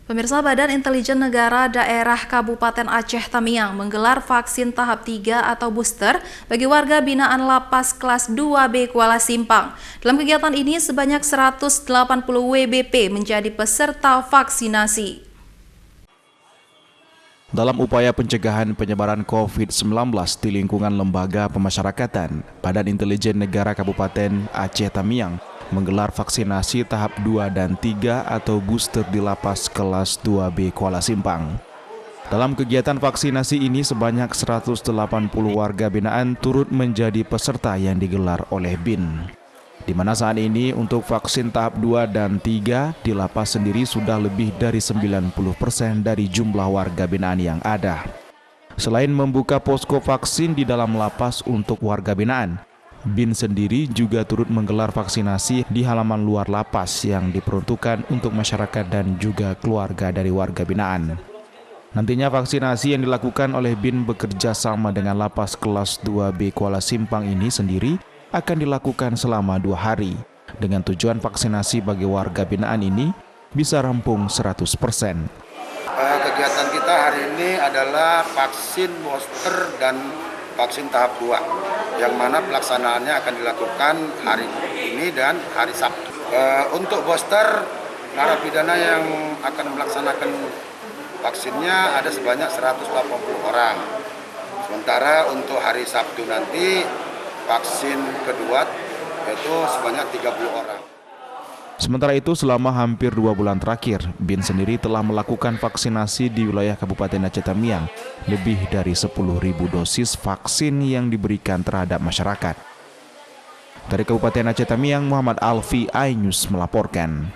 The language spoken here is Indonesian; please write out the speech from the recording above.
Pemirsa, Badan Intelijen Negara Daerah Kabupaten Aceh Tamiang menggelar vaksin tahap 3 atau booster bagi warga binaan lapas kelas 2B Kuala Simpang. Dalam kegiatan ini sebanyak 180 WBP menjadi peserta vaksinasi. Dalam upaya pencegahan penyebaran COVID-19 di lingkungan lembaga pemasyarakatan, Badan Intelijen Negara Kabupaten Aceh Tamiang menggelar vaksinasi tahap 2 dan 3 atau booster di lapas kelas 2B Kuala Simpang. Dalam kegiatan vaksinasi ini sebanyak 180 warga binaan turut menjadi peserta yang digelar oleh BIN. Di mana saat ini untuk vaksin tahap 2 dan 3 di lapas sendiri sudah lebih dari 90% dari jumlah warga binaan yang ada. Selain membuka posko vaksin di dalam lapas untuk warga binaan, BIN sendiri juga turut menggelar vaksinasi di halaman luar lapas yang diperuntukkan untuk masyarakat dan juga keluarga dari warga binaan. Nantinya vaksinasi yang dilakukan oleh BIN bekerja sama dengan lapas kelas 2B Kuala Simpang ini sendiri akan dilakukan selama 2 hari, dengan tujuan vaksinasi bagi warga binaan ini bisa rampung 100%. Kegiatan kita hari ini adalah vaksin booster dan vaksin tahap 2, yang mana pelaksanaannya akan dilakukan hari ini dan hari Sabtu. Untuk booster, narapidana yang akan melaksanakan vaksinnya ada sebanyak 180 orang. Sementara untuk hari Sabtu nanti, vaksin kedua yaitu sebanyak 30 orang. Sementara itu, selama hampir 2 bulan terakhir, BIN sendiri telah melakukan vaksinasi di wilayah Kabupaten Aceh Tamiang, lebih dari 10.000 dosis vaksin yang diberikan terhadap masyarakat. Dari Kabupaten Aceh Tamiang, Muhammad Alfi, iNews melaporkan.